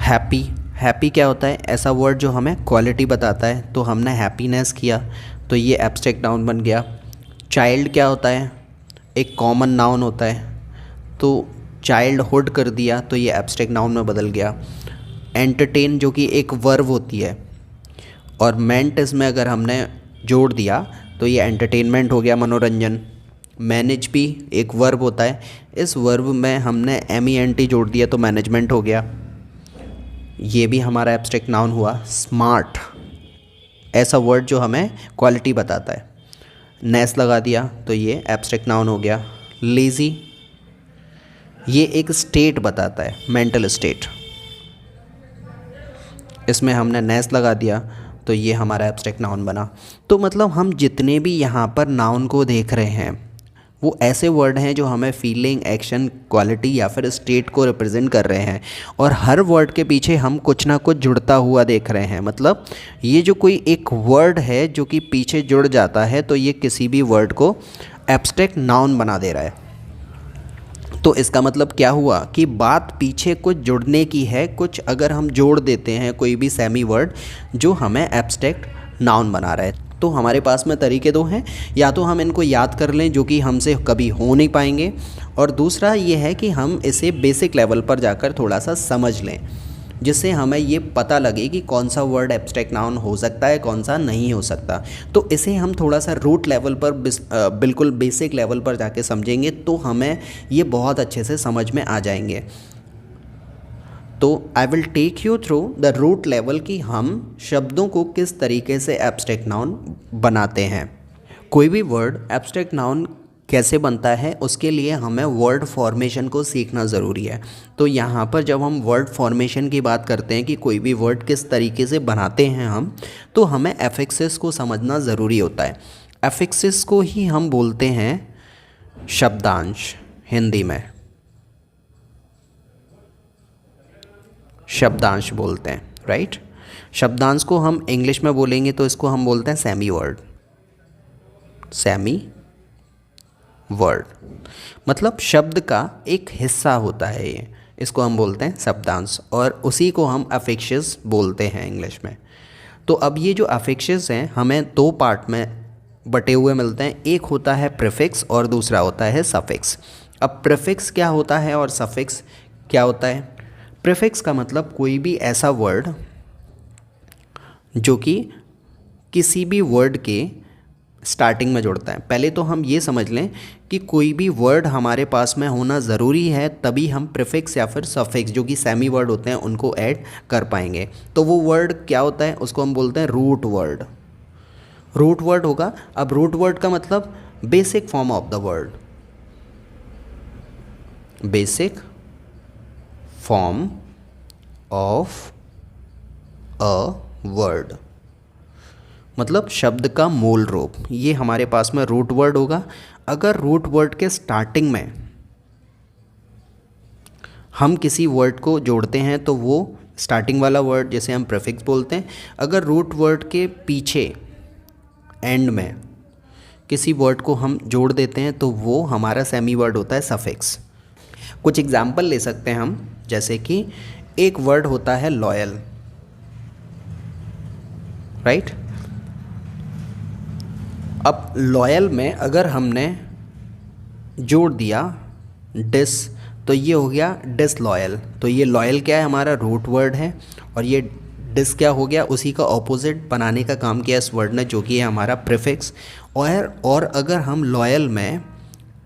हैप्पी, हैप्पी क्या होता है, ऐसा वर्ड जो हमें क्वालिटी बताता है, तो हमने हैप्पीनेस किया तो ये एब्स्ट्रैक्ट नाउन बन गया। चाइल्ड क्या होता है, एक कॉमन नाउन होता है, तो चाइल्डहुड कर दिया तो ये एब्स्ट्रैक्ट नाउन में बदल गया। एंटरटेन जो कि एक वर्ब होती है और मेंट इसमें अगर हमने जोड़ दिया तो ये एंटरटेनमेंट हो गया, मनोरंजन। मैनेज भी एक वर्ब होता है, इस वर्ब में हमने MENT जोड़ दिया तो मैनेजमेंट हो गया, ये भी हमारा एब्स्ट्रैक्ट नाउन हुआ। स्मार्ट, ऐसा वर्ड जो हमें क्वालिटी बताता है, नेस लगा दिया तो ये एब्स्ट्रैक्ट नाउन हो गया। लेज़ी, ये एक स्टेट बताता है, मेंटल स्टेट। इसमें हमने नेस लगा दिया तो ये हमारा एब्स्ट्रैक्ट नाउन बना। तो मतलब हम जितने भी यहाँ पर नाउन को देख रहे हैं वो ऐसे वर्ड हैं जो हमें फीलिंग, एक्शन, क्वालिटी या फिर स्टेट को रिप्रेजेंट कर रहे हैं, और हर वर्ड के पीछे हम कुछ ना कुछ जुड़ता हुआ देख रहे हैं। मतलब ये जो कोई एक वर्ड है जो कि पीछे जुड़ जाता है तो ये किसी भी वर्ड को एब्स्ट्रैक्ट नाउन बना दे रहा है। तो इसका मतलब क्या हुआ कि बात पीछे कुछ जुड़ने की है, कुछ अगर हम जोड़ देते हैं कोई भी सेमी वर्ड जो हमें एब्स्ट्रैक्ट नाउन बना रहा है। तो हमारे पास में तरीके दो हैं, या तो हम इनको याद कर लें जो कि हमसे कभी हो नहीं पाएंगे, और दूसरा ये है कि हम इसे बेसिक लेवल पर जाकर थोड़ा सा समझ लें जिससे हमें ये पता लगे कि कौन सा वर्ड एब्स्ट्रैक्ट नाउन हो सकता है, कौन सा नहीं हो सकता। तो इसे हम थोड़ा सा रूट लेवल पर बिल्कुल बेसिक लेवल पर जाके समझेंगे तो हमें ये बहुत अच्छे से समझ में आ जाएंगे। तो I will take you through the root level कि हम शब्दों को किस तरीके से एब्स्ट्रैक्ट नाउन बनाते हैं। कोई भी वर्ड एब्स्ट्रैक्ट नाउन कैसे बनता है उसके लिए हमें वर्ड फॉर्मेशन को सीखना ज़रूरी है। तो यहाँ पर जब हम वर्ड फॉर्मेशन की बात करते हैं कि कोई भी वर्ड किस तरीके से बनाते हैं हम, तो हमें एफिक्सेस को समझना ज़रूरी होता है। एफिक्सेस को ही हम बोलते हैं शब्दांश, हिंदी में शब्दांश बोलते हैं, राइट। शब्दांश को हम इंग्लिश में बोलेंगे तो इसको हम बोलते हैं सेमी वर्ड, सेमी वर्ड। मतलब शब्द का एक हिस्सा होता है ये, इसको हम बोलते हैं शब्दांश, और उसी को हम अफिक्सेस बोलते हैं इंग्लिश में। तो अब ये जो अफिक्सेस हैं हमें दो पार्ट में बटे हुए मिलते हैं, एक होता है प्रीफिक्स और दूसरा होता है सफिक्स। अब प्रीफिक्स क्या होता है और सफिक्स क्या होता है? प्रीफिक्स का मतलब कोई भी ऐसा वर्ड जो कि किसी भी वर्ड के स्टार्टिंग में जुड़ता है। पहले तो हम ये समझ लें कि कोई भी वर्ड हमारे पास में होना ज़रूरी है, तभी हम प्रीफिक्स या फिर सफिक्स जो कि सेमी वर्ड होते हैं उनको ऐड कर पाएंगे। तो वो वर्ड क्या होता है? उसको हम बोलते हैं रूट वर्ड। रूट वर्ड होगा। अब रूट वर्ड का मतलब basic form of the word, basic form of a word, मतलब शब्द का मूल रूप। ये हमारे पास में रूट वर्ड होगा। अगर रूट वर्ड के स्टार्टिंग में हम किसी वर्ड को जोड़ते हैं तो वो स्टार्टिंग वाला वर्ड जैसे हम प्रीफिक्स बोलते हैं। अगर रूट वर्ड के पीछे एंड में किसी वर्ड को हम जोड़ देते हैं तो वो हमारा सेमी वर्ड होता है सफिक्स। कुछ एग्जाम्पल ले सकते हैं हम, जैसे कि एक वर्ड होता है लॉयल, राइट। अब लॉयल में अगर हमने जोड़ दिया डिस तो ये हो गया डिसलॉयल। तो ये लॉयल क्या है? हमारा रूट वर्ड है, और ये डिस क्या हो गया? उसी का ऑपोजिट बनाने का काम किया इस वर्ड ने, जो कि है हमारा प्रीफिक्स। और अगर हम लॉयल में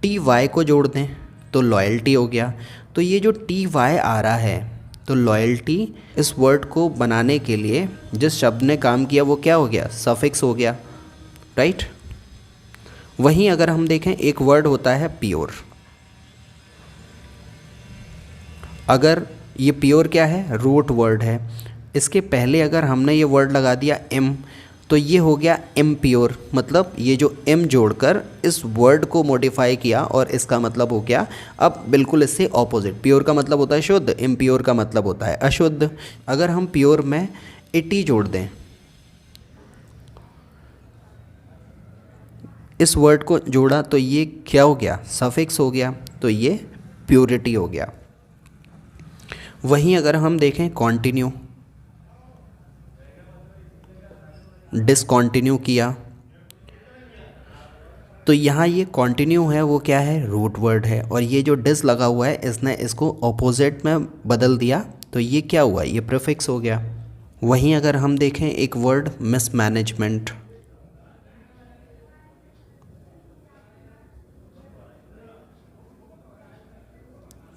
टी वाई को जोड़ दें तो लॉयल्टी हो गया। तो ये जो टी वाई आ रहा है, तो लॉयल्टी इस वर्ड को बनाने के लिए जिस शब्द ने काम किया वो क्या हो गया? सफिक्स हो गया, राइट। वहीं अगर हम देखें एक वर्ड होता है प्योर। अगर ये प्योर क्या है? रूट वर्ड है। इसके पहले अगर हमने ये वर्ड लगा दिया एम तो ये हो गया इम्प्योर। मतलब ये जो एम जोड़कर इस वर्ड को मॉडिफाई किया और इसका मतलब हो गया अब बिल्कुल इससे ऑपोजिट। प्योर का मतलब होता है शुद्ध, इम्प्योर का मतलब होता है अशुद्ध। अगर हम प्योर में इटी जोड़ दें, इस वर्ड को जोड़ा तो ये क्या हो गया? सफिक्स हो गया। तो ये प्योरिटी हो गया। वहीं अगर हम देखें कॉन्टिन्यू, डिसकॉन्टिन्यू किया तो यहाँ ये कॉन्टिन्यू है वो क्या है? रूट वर्ड है। और ये जो डिस लगा हुआ है इसने इसको ऑपोजिट में बदल दिया तो ये क्या हुआ? ये प्रीफिक्स हो गया। वहीं अगर हम देखें एक वर्ड मिसमैनेजमेंट,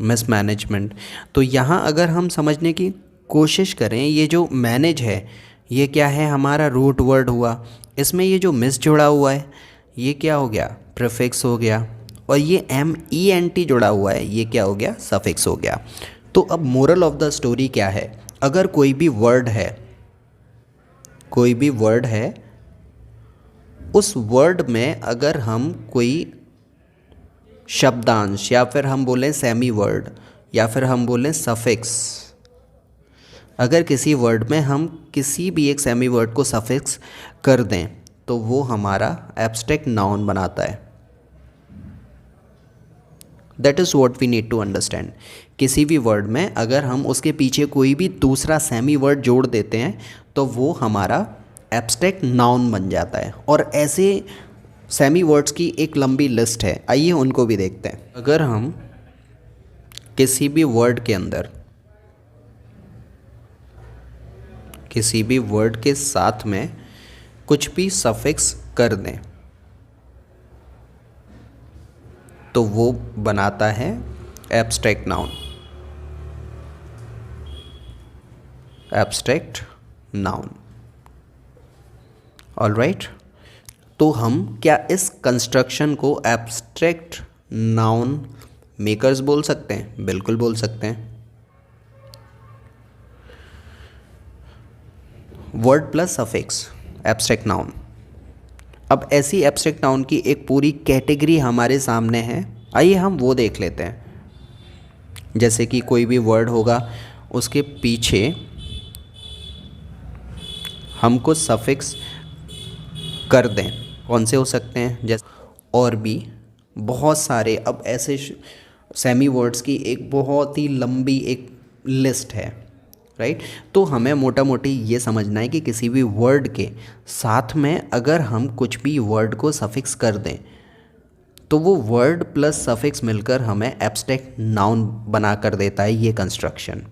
मिसमैनेजमेंट, तो यहाँ अगर हम समझने की कोशिश करें, ये जो मैनेज है ये क्या है? हमारा रूट वर्ड हुआ। इसमें ये जो मिस जुड़ा हुआ है ये क्या हो गया? प्रीफिक्स हो गया। और ये MENT जुड़ा हुआ है, ये क्या हो गया, सफिक्स हो गया। तो अब मोरल ऑफ द स्टोरी क्या है, अगर कोई भी वर्ड है, उस वर्ड में अगर हम कोई शब्दांश या फिर हम बोलें सेमी वर्ड या फिर हम बोलें सफिक्स, अगर किसी वर्ड में हम किसी भी एक सेमी वर्ड को सफिक्स कर दें तो वो हमारा एब्स्ट्रैक्ट नाउन बनाता है। That is what we need to understand. किसी भी वर्ड में अगर हम उसके पीछे कोई भी दूसरा सेमी वर्ड जोड़ देते हैं तो वो हमारा एब्स्ट्रैक्ट नाउन बन जाता है। और ऐसे सेमी वर्ड्स की एक लंबी लिस्ट है, आइए उनको भी देखते हैं। अगर हम किसी भी वर्ड के अंदर किसी भी वर्ड के साथ में कुछ भी सफिक्स कर दें तो वो बनाता है abstract noun. Abstract noun, alright. तो हम क्या इस कंस्ट्रक्शन को एब्स्ट्रैक्ट नाउन मेकर्स बोल सकते हैं? बिल्कुल बोल सकते हैं। Word plus suffix, abstract noun. अब ऐसी एब्स्ट्रैक्ट नाउन की एक पूरी कैटेगरी हमारे सामने है, आइए हम वो देख लेते हैं। जैसे कि कोई भी वर्ड होगा, उसके पीछे हमको सफिक्स कर दें, कौन से हो सकते हैं? जैसे और भी बहुत सारे, अब ऐसे सेमी वर्ड्स की एक बहुत ही लंबी एक लिस्ट है, राइट। तो हमें मोटा मोटी ये समझना है कि किसी भी वर्ड के साथ में अगर हम कुछ भी वर्ड को सफिक्स कर दें तो वो वर्ड प्लस सफिक्स मिलकर हमें एब्स्ट्रैक्ट नाउन बना कर देता है, ये कंस्ट्रक्शन।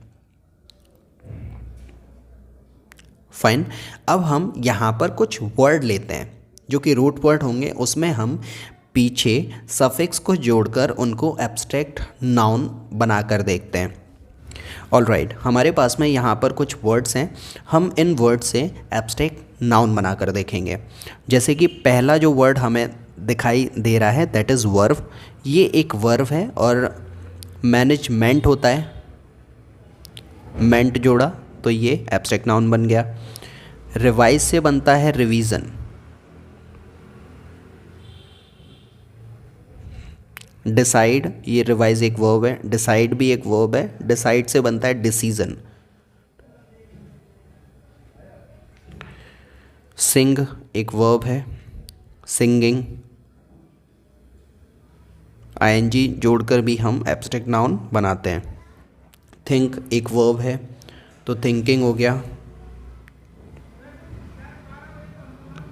फाइन। अब हम यहाँ पर कुछ वर्ड लेते हैं जो कि रूट वर्ड होंगे, उसमें हम पीछे सफिक्स को जोड़कर उनको एब्स्ट्रैक्ट नाउन बनाकर देखते हैं। ऑलराइट, हमारे पास में यहाँ पर कुछ वर्ड्स हैं, हम इन वर्ड से एब्स्ट्रैक्ट नाउन बनाकर देखेंगे। जैसे कि पहला जो वर्ड हमें दिखाई दे रहा है दैट इज़ वर्ब। ये एक वर्ब है और मैनेजमेंट होता है, मेंट जोड़ा तो ये एब्स्ट्रैक्ट नाउन बन गया। रिवाइज से बनता है रिवीजन। डिसाइड, ये रिवाइज एक वर्ब है, डिसाइड भी एक वर्ब है, डिसाइड से बनता है डिसीजन। सिंग एक वर्ब है, सिंगिंग। आईएनजी जोड़कर भी हम एब्स्ट्रैक्ट नाउन बनाते हैं। थिंक एक वर्ब है तो थिंकिंग हो गया।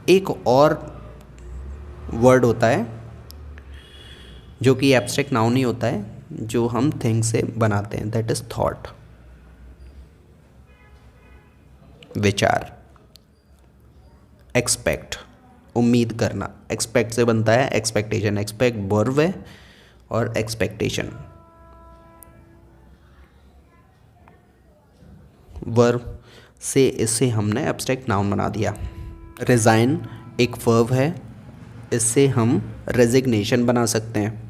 एक और वर्ड होता है जो कि एब्स्ट्रैक्ट नाउन ही होता है, जो हम थिंक से बनाते हैं, दैट इज थॉट। विचार। एक्सपेक्ट उम्मीद करना, एक्सपेक्ट से बनता है एक्सपेक्टेशन। एक्सपेक्ट वर्ब है और एक्सपेक्टेशन वर्ब से इससे हमने एब्स्ट्रैक्ट नाउन बना दिया। रिज़ाइन एक वर्ब है, इससे हम रेजिग्नेशन बना सकते हैं।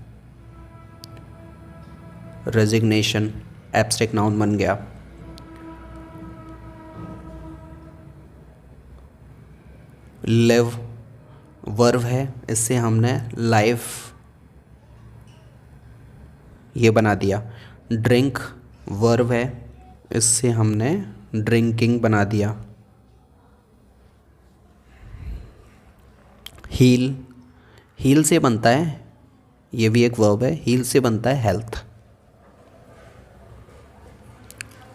रेजिग्नेशन एब्स्ट्रैक्ट नाउन बन गया। लिव वर्ब है, इससे हमने लाइफ ये बना दिया। ड्रिंक वर्ब है, इससे हमने ड्रिंकिंग बना दिया। हील, हील से बनता है, ये भी एक वर्ब है, हील से बनता है हेल्थ।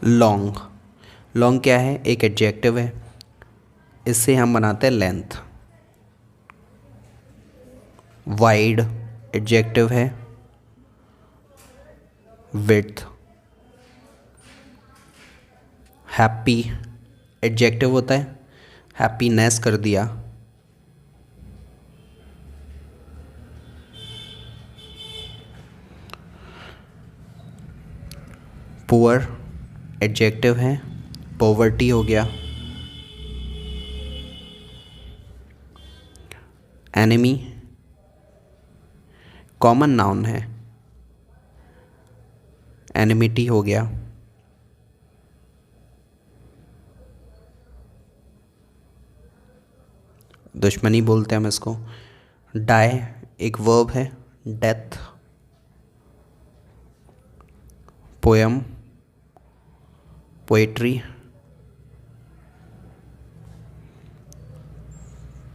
लॉन्ग, लॉन्ग क्या है? एक एडजेक्टिव है, इससे हम बनाते हैं लेंथ। वाइड एडजेक्टिव है, विड्थ। हैप्पी एडजेक्टिव होता है, हैप्पीनेस कर दिया। पुअर एडजेक्टिव है, पॉवर्टी हो गया। एनिमी कॉमन नाउन है, एनिमिटी हो गया, दुश्मनी बोलते हैं हम इसको। डाई एक वर्ब है, डेथ। Poem, poetry.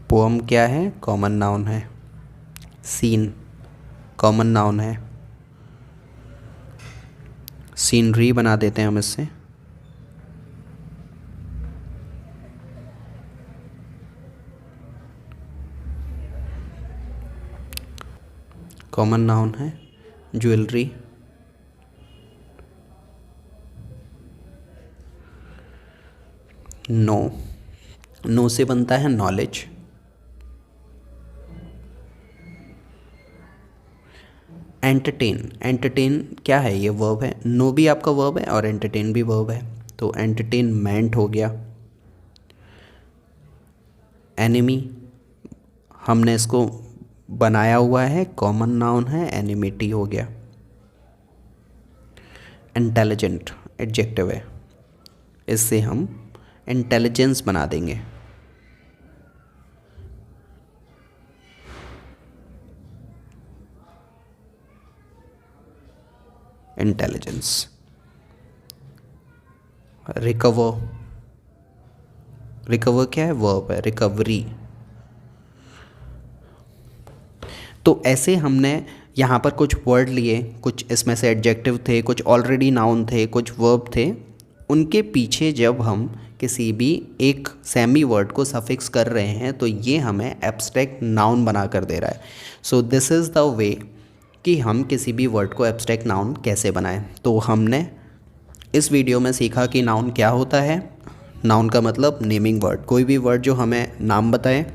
पोअम क्या है? कॉमन नाउन है। सीन कॉमन नाउन है। सीनरी बना देते हैं हम इससे। कॉमन नाउन है। ज्वेलरी, नो से बनता है नॉलेज। एंटरटेन क्या है? ये वर्ब है। नो भी आपका वर्ब है और एंटरटेन भी वर्ब है, तो एंटरटेनमेंट हो गया। एनिमी हमने इसको बनाया हुआ है, कॉमन नाउन है, एनिमिटी हो गया। इंटेलिजेंट एडजेक्टिव है, इससे हम इंटेलिजेंस बना देंगे। इंटेलिजेंस। रिकवर क्या है? वर्ब है, रिकवरी। तो ऐसे हमने यहाँ पर कुछ वर्ड लिए, कुछ इसमें से एडजेक्टिव थे, कुछ ऑलरेडी नाउन थे, कुछ वर्ब थे। उनके पीछे जब हम किसी भी एक सेमी वर्ड को सफिक्स कर रहे हैं तो ये हमें एब्स्ट्रैक्ट नाउन बना कर दे रहा है। So this is the way कि हम किसी भी वर्ड को एब्स्ट्रैक्ट नाउन कैसे बनाएं। तो हमने इस वीडियो में सीखा कि नाउन क्या होता है। नाउन का मतलब नेमिंग वर्ड, कोई भी वर्ड जो हमें नाम बताए,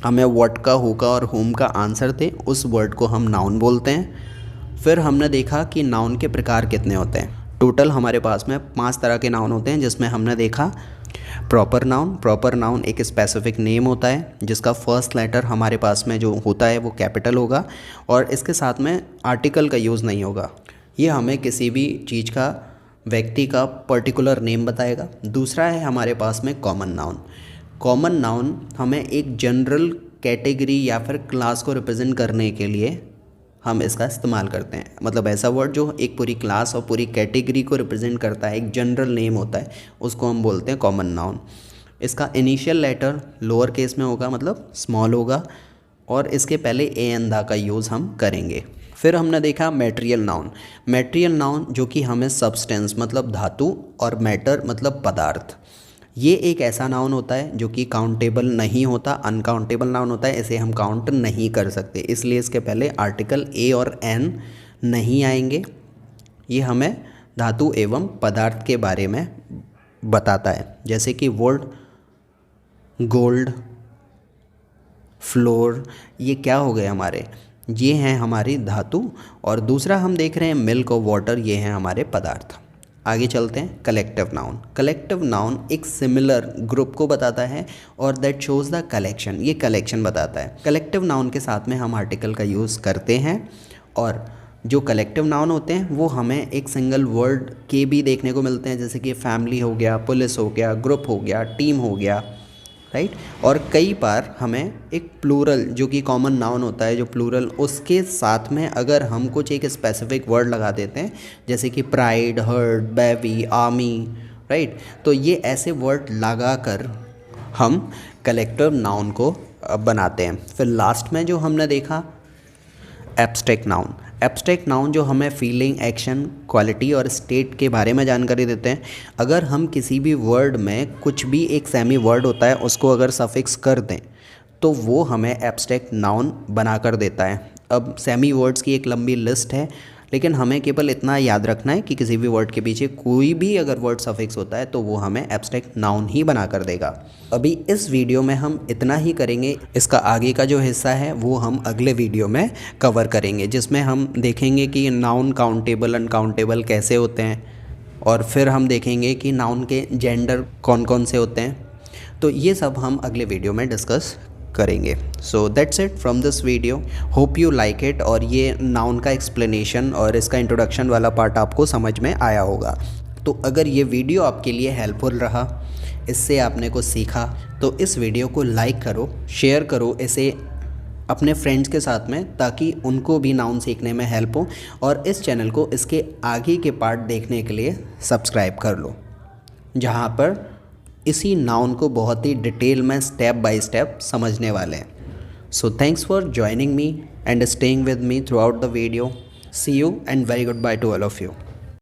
हमें व्हाट का, हु का और होम का आंसर दे, उस वर्ड को हम नाउन बोलते हैं। फिर हमने देखा कि नाउन के प्रकार कितने होते हैं। टोटल हमारे पास में 5 तरह के नाउन होते हैं, जिसमें हमने देखा प्रॉपर नाउन। प्रॉपर नाउन एक स्पेसिफिक नेम होता है जिसका फर्स्ट लेटर हमारे पास में जो होता है वो कैपिटल होगा और इसके साथ में आर्टिकल का यूज़ नहीं होगा। ये हमें किसी भी चीज़ का, व्यक्ति का पर्टिकुलर नेम बताएगा। दूसरा है हमारे पास में कॉमन नाउन। कॉमन नाउन हमें एक जनरल कैटेगरी या फिर क्लास को रिप्रेजेंट करने के लिए हम इसका इस्तेमाल करते हैं। मतलब ऐसा वर्ड जो एक पूरी क्लास और पूरी कैटेगरी को रिप्रेजेंट करता है, एक जनरल नेम होता है, उसको हम बोलते हैं कॉमन नाउन। इसका इनिशियल लेटर लोअर केस में होगा, मतलब स्मॉल होगा, और इसके पहले ए एन दा का यूज़ हम करेंगे। फिर हमने देखा मैटेरियल नाउन। मैटेरियल नाउन जो कि हमें सब्सटेंस मतलब धातु और मैटर मतलब पदार्थ, ये एक ऐसा नाउन होता है जो कि काउंटेबल नहीं होता, अनकाउंटेबल नाउन होता है। इसे हम काउंट नहीं कर सकते, इसलिए इसके पहले आर्टिकल ए और एन नहीं आएंगे। ये हमें धातु एवं पदार्थ के बारे में बताता है, जैसे कि वुड, गोल्ड, फ्लोर, ये क्या हो गए हमारे, ये हैं हमारी धातु। और दूसरा हम देख रहे हैं मिल्क और वाटर, ये हैं हमारे पदार्थ। आगे चलते हैं। Collective noun. कलेक्टिव नाउन एक सिमिलर ग्रुप को बताता है और दैट शोज़ द कलेक्शन, ये कलेक्शन बताता है। कलेक्टिव नाउन के साथ में हम आर्टिकल का यूज़ करते हैं और जो कलेक्टिव नाउन होते हैं वो हमें एक सिंगल वर्ड के भी देखने को मिलते हैं, जैसे कि फैमिली हो गया, पुलिस हो गया, ग्रुप हो गया, टीम हो गया, राइट। और कई बार हमें एक प्लूरल जो कि कॉमन नाउन होता है, जो प्लूरल, उसके साथ में अगर हम कुछ एक स्पेसिफिक वर्ड लगा देते हैं, जैसे कि pride, hurt, baby, army, right, तो ये ऐसे वर्ड लगा कर हम कलेक्टिव नाउन को बनाते हैं। फिर लास्ट में जो हमने देखा एब्स्ट्रैक्ट नाउन। एब्स्ट्रैक्ट नाउन जो हमें फीलिंग, एक्शन, क्वालिटी और स्टेट के बारे में जानकारी देते हैं। अगर हम किसी भी वर्ड में कुछ भी एक सेमी वर्ड होता है उसको अगर सफिक्स कर दें तो वो हमें एब्स्ट्रैक्ट नाउन बना कर देता है। अब सेमी वर्ड्स की एक लंबी लिस्ट है, लेकिन हमें केवल इतना याद रखना है कि किसी भी वर्ड के पीछे कोई भी अगर वर्ड सफिक्स होता है तो वो हमें एब्स्ट्रैक्ट नाउन ही बना कर देगा। अभी इस वीडियो में हम इतना ही करेंगे। इसका आगे का जो हिस्सा है वो हम अगले वीडियो में कवर करेंगे, जिसमें हम देखेंगे कि नाउन काउंटेबल, अनकाउंटेबल कैसे होते हैं, और फिर हम देखेंगे कि नाउन के जेंडर कौन कौन से होते हैं। तो ये सब हम अगले वीडियो में डिस्कस करेंगे। So that's it from this video, hope you like it. और ये नाउन का एक्सप्लेनेशन और इसका इंट्रोडक्शन वाला पार्ट आपको समझ में आया होगा। तो अगर ये वीडियो आपके लिए हेल्पफुल रहा, इससे आपने कुछ सीखा, तो इस वीडियो को लाइक करो, शेयर करो इसे अपने फ्रेंड्स के साथ में, ताकि उनको भी नाउन सीखने में हेल्प हो। और इस चैनल को इसके आगे के पार्ट देखने के लिए सब्सक्राइब कर लो, जहाँ पर इसी नाउन को बहुत ही डिटेल में स्टेप बाय स्टेप समझने वाले हैं। So thanks for joining me and staying with me throughout the video. See you and very goodbye to all of you.